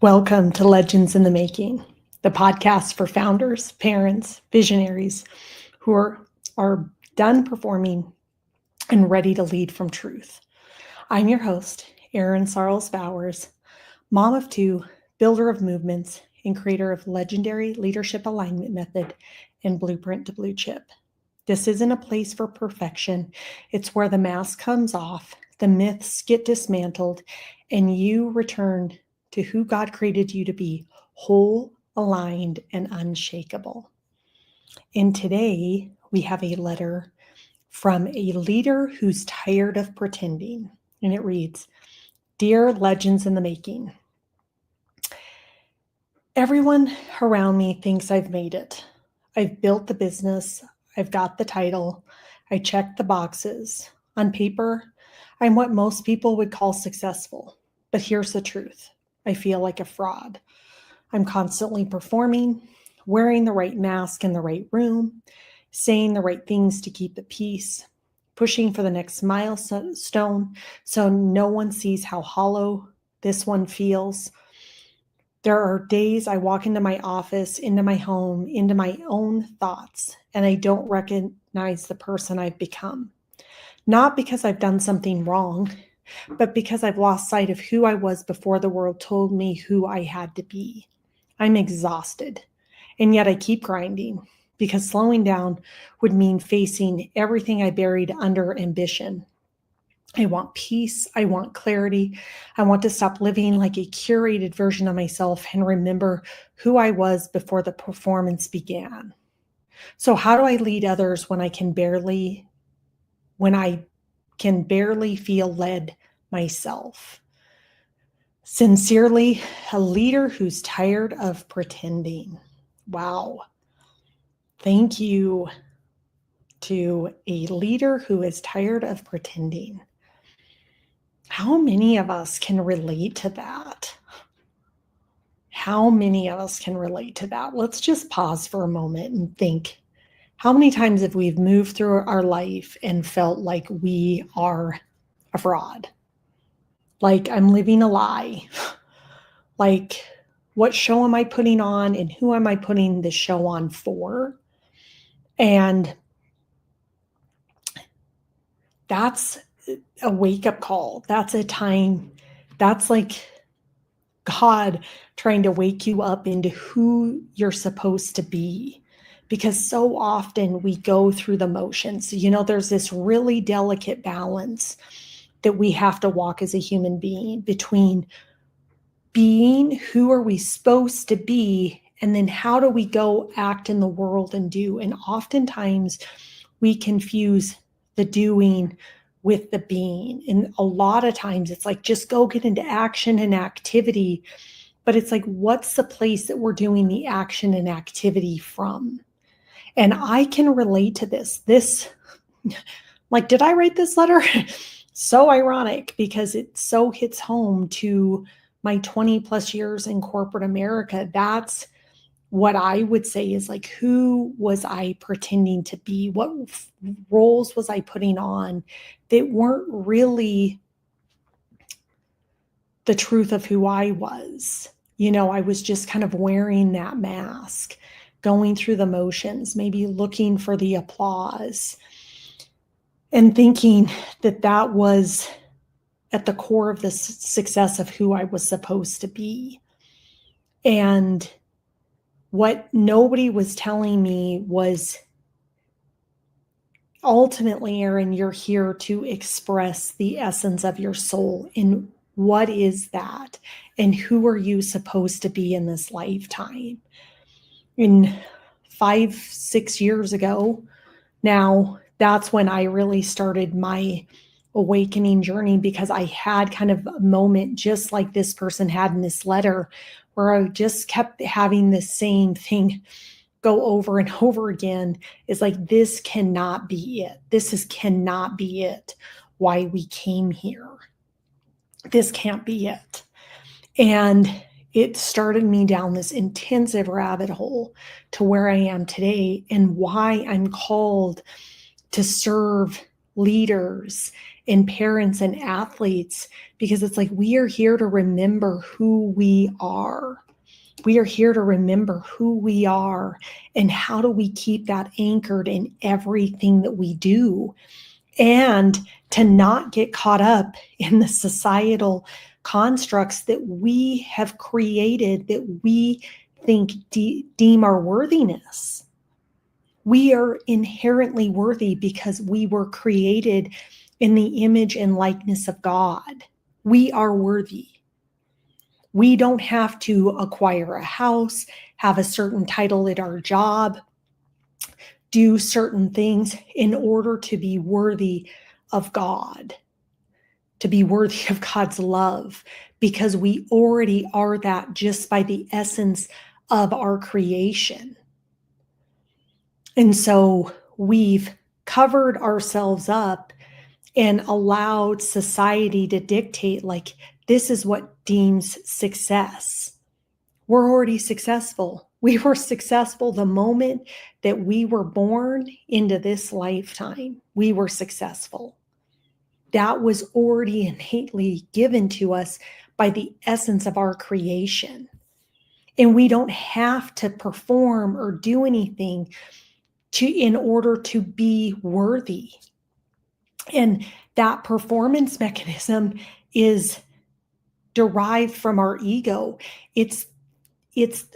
Welcome to Legends in the Making, the podcast for founders, parents, visionaries who are done performing and ready to lead from truth. I'm your host, Erin Sarles Bowers, mom of two, builder of movements, and creator of legendary leadership alignment method and blueprint to blue chip. This isn't a place for perfection. It's where the mask comes off, the myths get dismantled, and you return to who God created you to be, whole, aligned, and unshakable. And today we have a letter from a leader who's tired of pretending. And it reads, "Dear Legends in the Making, everyone around me thinks I've made it. I've built the business. I've got the title. I checked the boxes. On paper, I'm what most people would call successful. But here's the truth. I feel like a fraud. I'm constantly performing, wearing the right mask in the right room, saying the right things to keep the peace, pushing for the next milestone so no one sees how hollow this one feels. There are days I walk into my office, into my home, into my own thoughts, and I don't recognize the person I've become. Not because I've done something wrong, but because I've lost sight of who I was before the world told me who I had to be. I'm exhausted, and yet I keep grinding because slowing down would mean facing everything I buried under ambition. I want peace. I want clarity. I want to stop living like a curated version of myself and remember who I was before the performance began. So how do I lead others when I can barely feel led myself? Sincerely, a leader who's tired of pretending." Wow. Thank you to a leader who is tired of pretending. How many of us can relate to that? How many of us can relate to that? Let's just pause for a moment and think. How many times have we moved through our life and felt like we are a fraud? Like I'm living a lie. Like, what show am I putting on and who am I putting the show on for? And that's a wake-up call. That's a time. That's like God trying to wake you up into who you're supposed to be. Because so often we go through the motions. There's this really delicate balance that we have to walk as a human being between being who are we supposed to be, and then how do we go act in the world and do. And oftentimes we confuse the doing with the being. And a lot of times it's like, just go get into action and activity. But it's like, what's the place that we're doing the action and activity from? And I can relate to this. Like, did I write this letter? So ironic because it so hits home to my 20 plus years in corporate America. That's what I would say is like, who was I pretending to be? What roles was I putting on that weren't really the truth of who I was? I was just kind of wearing that mask, going through the motions, maybe looking for the applause and thinking that that was at the core of the success of who I was supposed to be. And what nobody was telling me was, ultimately, Erin, you're here to express the essence of your soul. And what is that? And who are you supposed to be in this lifetime? In 5-6 years ago now, that's when I really started my awakening journey, because I had kind of a moment just like this person had in this letter, where I just kept having this same thing go over and over again. Is like, this cannot be it. Cannot be it. Why we came here. This can't be it. And it started me down this intensive rabbit hole to where I am today, and why I'm called to serve leaders and parents and athletes, because it's like we are here to remember who we are. We are here to remember who we are and how do we keep that anchored in everything that we do, and to not get caught up in the societal constructs that we have created that we think deem our worthiness. We are inherently worthy because we were created in the image and likeness of God. We are worthy. We don't have to acquire a house, have a certain title at our job, do certain things in order to be worthy of God, to be worthy of God's love, because we already are that just by the essence of our creation. And so we've covered ourselves up and allowed society to dictate, like, this is what deems success. We're already successful. We were successful the moment that we were born into this lifetime. We were successful. That was already innately given to us by the essence of our creation. And we don't have to perform or do anything in order to be worthy. And that performance mechanism is derived from our ego. It's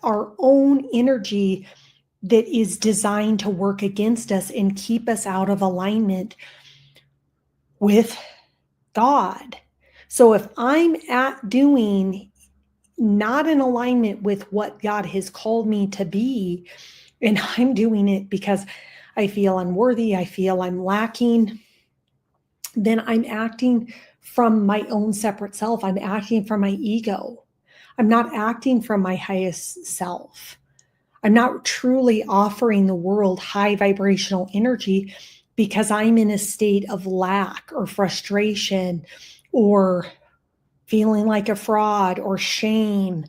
our own energy that is designed to work against us and keep us out of alignment with God. So if I'm doing not in alignment with what God has called me to be, and I'm doing it because I feel unworthy, I feel I'm lacking, then I'm acting from my own separate self. I'm acting from my ego. I'm not acting from my highest self. I'm not truly offering the world high vibrational energy because I'm in a state of lack or frustration or feeling like a fraud or shame.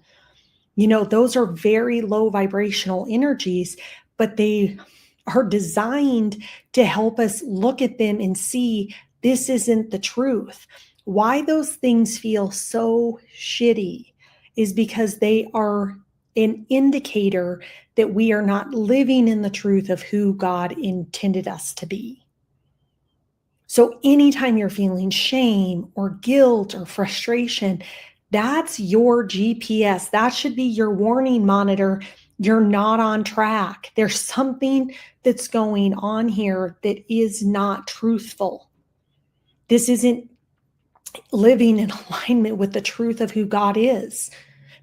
Those are very low vibrational energies, but they are designed to help us look at them and see this isn't the truth. Why those things feel so shitty is because they are an indicator that we are not living in the truth of who God intended us to be. So anytime you're feeling shame or guilt or frustration, that's your GPS. That should be your warning monitor. You're not on track. There's something that's going on here that is not truthful. This isn't living in alignment with the truth of who God is.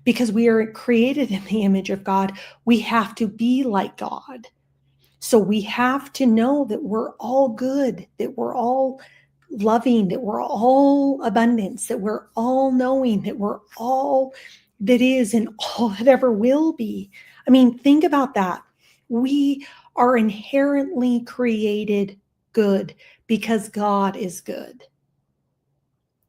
Because we are created in the image of God, we have to be like God. So we have to know that we're all good, that we're all loving, that we're all abundance, that we're all knowing, that we're all that is and all that ever will be. I mean, think about that. We are inherently created good because God is good.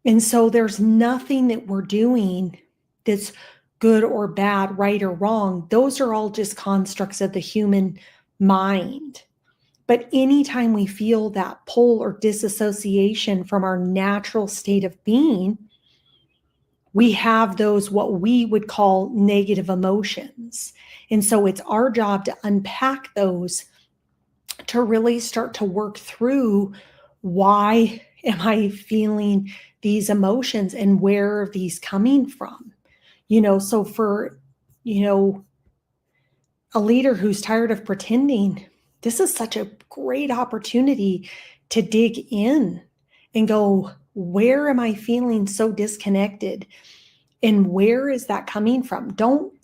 And so there's nothing that we're doing that's good or bad, right or wrong. Those are all just constructs of the human mind. But anytime we feel that pull or disassociation from our natural state of being, we have those what we would call negative emotions. And so it's our job to unpack those, to really start to work through, why am I feeling these emotions and where are these coming from? So for, a leader who's tired of pretending, this is such a great opportunity to dig in and go, where am I feeling so disconnected? And where is that coming from? Don't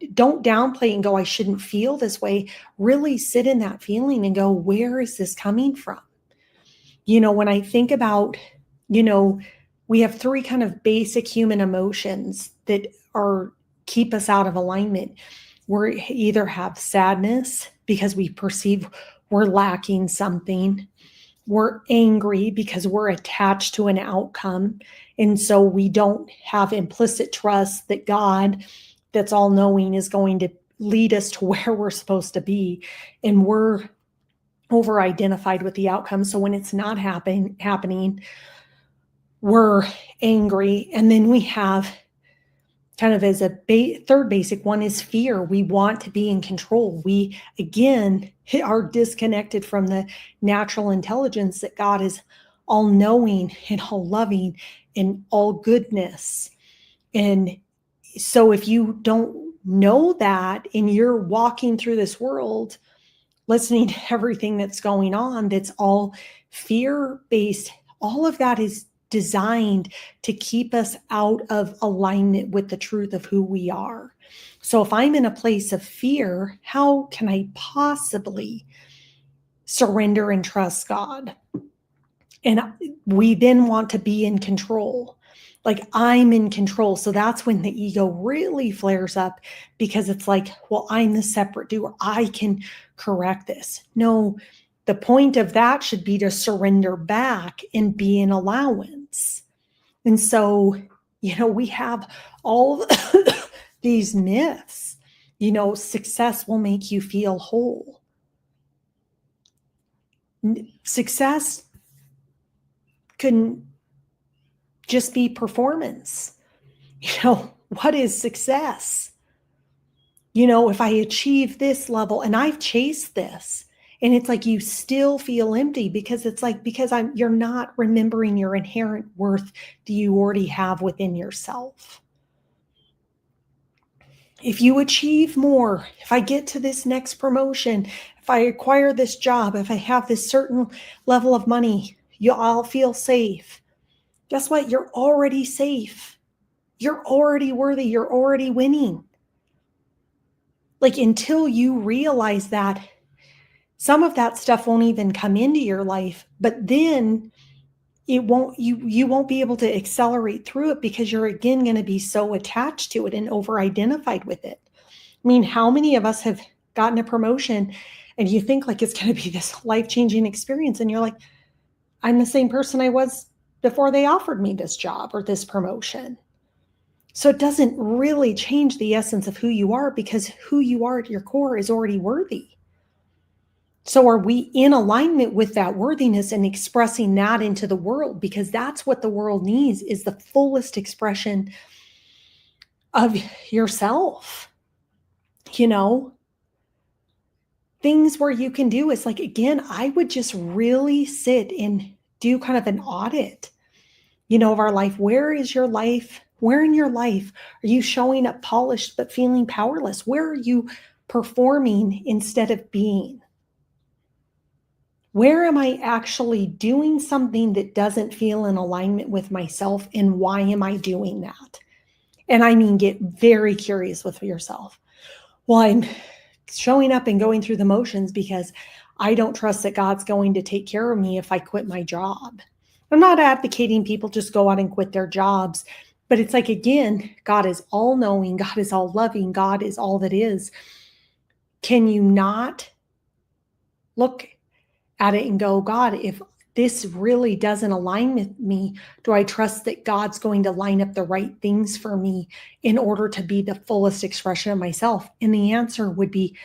downplay and go, I shouldn't feel this way. Really sit in that feeling and go, where is this coming from? When I think about, we have three kind of basic human emotions that keep us out of alignment. We either have sadness because we perceive we're lacking something. We're angry because we're attached to an outcome. And so we don't have implicit trust that God, that's all knowing, is going to lead us to where we're supposed to be. And we're over identified with the outcome. So when it's not happening, we're angry. And then we have kind of as a third basic one is fear. We want to be in control. We, again, are disconnected from the natural intelligence that God is all knowing and all loving and all goodness. And so if you don't know that and you're walking through this world, listening to everything that's going on, that's all fear-based, all of that is designed to keep us out of alignment with the truth of who we are. So if I'm in a place of fear, how can I possibly surrender and trust God? And we then want to be in control. Like I'm in control. So that's when the ego really flares up, because it's like, well, I'm the separate doer. I can correct this. No, the point of that should be to surrender back and be in allowance. And so, we have all these myths. Success will make you feel whole. Success can just be performance. What is success? If I achieve this level and I've chased this, and it's like you still feel empty because it's like, you're not remembering your inherent worth that you already have within yourself. If you achieve more, if I get to this next promotion, if I acquire this job, if I have this certain level of money, I'll feel safe. Guess what? You're already safe. You're already worthy. You're already winning. Like until you realize that, some of that stuff won't even come into your life, but then you won't be able to accelerate through it because you're again going to be so attached to it and over-identified with it. I mean, how many of us have gotten a promotion and you think like it's going to be this life-changing experience, and you're like, I'm the same person I was before they offered me this job or this promotion. So it doesn't really change the essence of who you are, because who you are at your core is already worthy. So are we in alignment with that worthiness and expressing that into the world? Because that's what the world needs, is the fullest expression of yourself. Things where you can do is like, again, I would just really sit and do kind of an audit, of our life. Where is your life? Where in your life are you showing up polished but feeling powerless? Where are you performing instead of being? Where am I actually doing something that doesn't feel in alignment with myself, and why am I doing that? And I mean, get very curious with yourself. Well, I'm showing up and going through the motions because I don't trust that God's going to take care of me if I quit my job. I'm not advocating people just go out and quit their jobs, but it's like, again, God is all knowing, God is all loving, God is all that is. Can you not look at it and go, God, if this really doesn't align with me, do I trust that God's going to line up the right things for me in order to be the fullest expression of myself? And the answer would be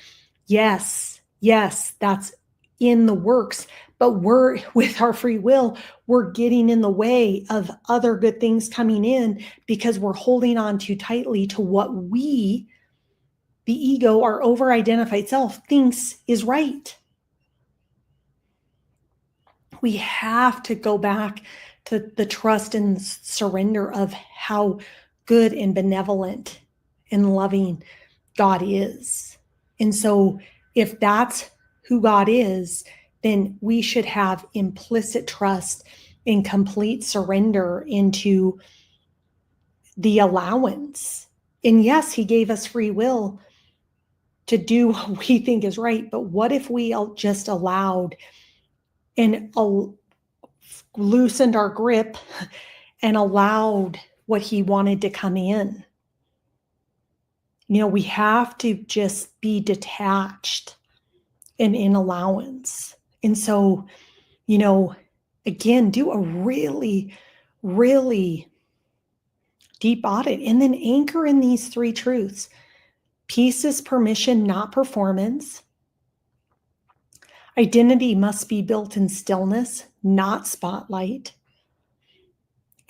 yes, that's in the works. But we're, with our free will, we're getting in the way of other good things coming in because we're holding on too tightly to what we, the ego, our over-identified self, thinks is right. We have to go back to the trust and surrender of how good and benevolent and loving God is. And so if that's who God is, then we should have implicit trust and complete surrender into the allowance. And yes, he gave us free will to do what we think is right. But what if we just allowed and loosened our grip and allowed what he wanted to come in? We have to just be detached and in allowance. And so, again, do a really, really deep audit, and then anchor in these three truths. Peace is permission, not performance. Identity must be built in stillness, not spotlight.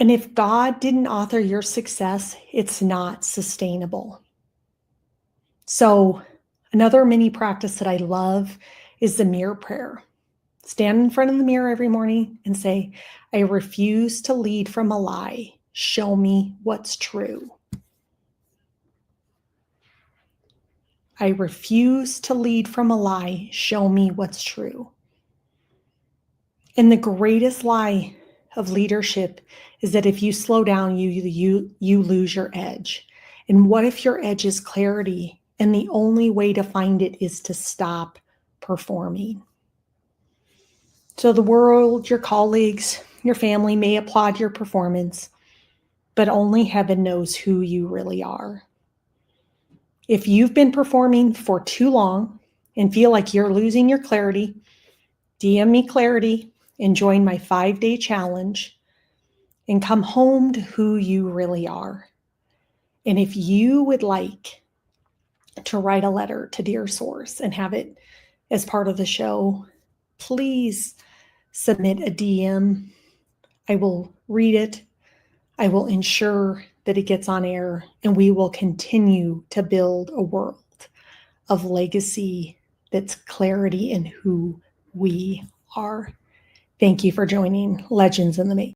And if God didn't author your success, it's not sustainable. So, another mini practice that I love is the mirror prayer. Stand in front of the mirror every morning and say, I refuse to lead from a lie. Show me what's true. I refuse to lead from a lie. Show me what's true. And the greatest lie of leadership is that if you slow down, you lose your edge. And what if your edge is clarity? And the only way to find it is to stop performing. So the world, your colleagues, your family may applaud your performance, but only heaven knows who you really are. If you've been performing for too long and feel like you're losing your clarity, DM me clarity and join my 5-day challenge and come home to who you really are. And if you would like to write a letter to Dear Source and have it as part of the show, please submit a DM. I will read it. I will ensure that it gets on air, and we will continue to build a world of legacy that's clarity in who we are. Thank you for joining Legends in the Making.